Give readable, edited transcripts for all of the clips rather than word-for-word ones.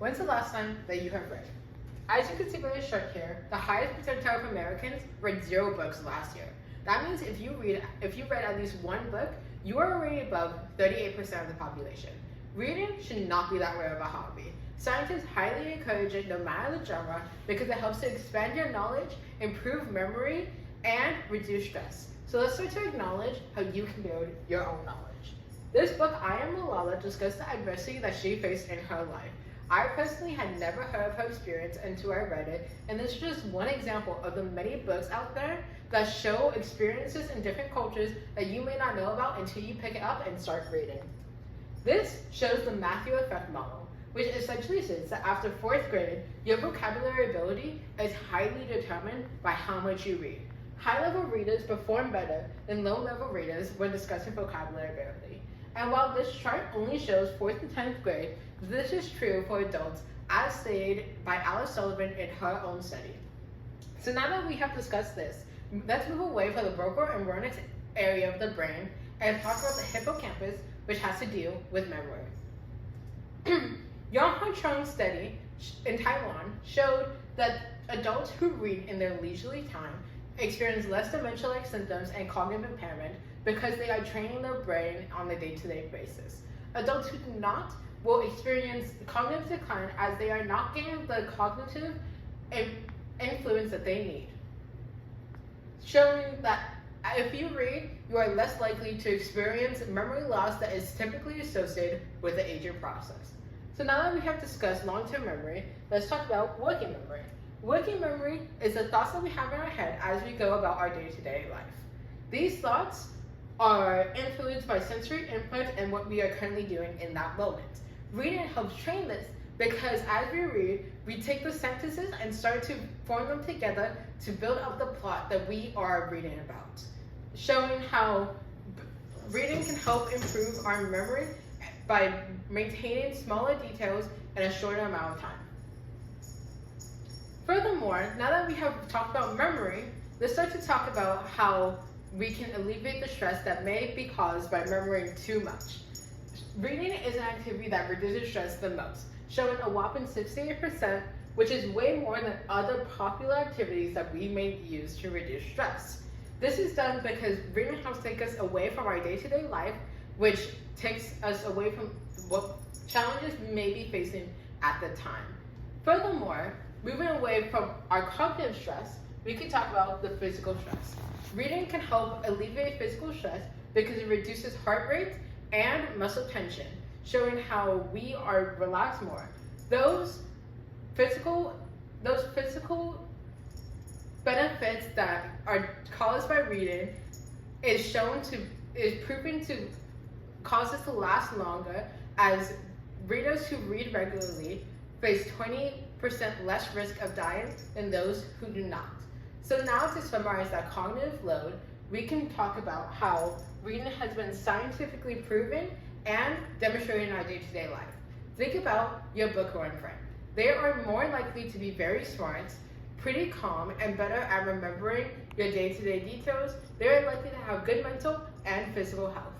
When's the last time that you have read? As you can see by the chart here, the highest percentile of Americans read 0 books last year. That means if you read at least 1 book, you are already above 38% of the population. Reading should not be that rare of a hobby. Scientists highly encourage it no matter the genre because it helps to expand your knowledge, improve memory, and reduce stress. So let's start to acknowledge how you can build your own knowledge. This book, I Am Malala, discussed the adversity that she faced in her life. I personally had never heard of her experience until I read it, and this is just one example of the many books out there that show experiences in different cultures that you may not know about until you pick it up and start reading. This shows the Matthew effect model, which essentially says that after 4th grade, your vocabulary ability is highly determined by how much you read. High-level readers perform better than low-level readers when discussing vocabulary ability. And while this chart only shows 4th to 10th grade, this is true for adults, as stated by Alice Sullivan in her own study. So now that we have discussed this, let's move away from the Broca and Wernicke area of the brain and talk about the hippocampus, which has to do with memory. Yang Chung's study in Taiwan showed that adults who read in their leisurely time experience less dementia-like symptoms and cognitive impairment because they are training their brain on a day-to-day basis. Adults who do not will experience cognitive decline as they are not getting the cognitive influence that they need, showing that if you read, you are less likely to experience memory loss that is typically associated with the aging process. So now that we have discussed long-term memory, let's talk about working memory. Working memory is the thoughts that we have in our head as we go about our day-to-day life. These thoughts are influenced by sensory input and what we are currently doing in that moment. Reading helps train this because as we read, we take the sentences and start to form them together to build up the plot that we are reading about, showing how reading can help improve our memory by maintaining smaller details in a shorter amount of time. Furthermore, now that we have talked about memory, let's start to talk about how we can alleviate the stress that may be caused by remembering too much. Reading is an activity that reduces stress the most, showing a whopping 68%, which is way more than other popular activities that we may use to reduce stress. This is done because reading helps take us away from our day-to-day life, which takes us away from what challenges we may be facing at the time. Furthermore, moving away from our cognitive stress, we can talk about the physical stress. Reading can help alleviate physical stress because it reduces heart rate and muscle tension, showing how we are relaxed more. Those physical benefits that are caused by reading is proven to cause us to last longer, as readers who read regularly face 20% less risk of dying than those who do not. So now to summarize that cognitive load, we can talk about how reading has been scientifically proven and demonstrated in our day-to-day life. Think about your bookworm friend. They are more likely to be very smart, pretty calm, and better at remembering your day-to-day details. They are likely to have good mental and physical health.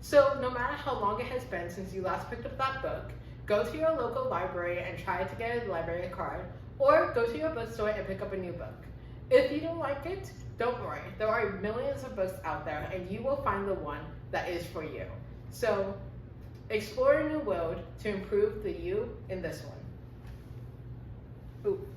So no matter how long it has been since you last picked up that book, go to your local library and try to get a library card, or go to your bookstore and pick up a new book. If you don't like it, don't worry. There are millions of books out there, and you will find the one that is for you. So explore a new world to improve the you in this one. Ooh,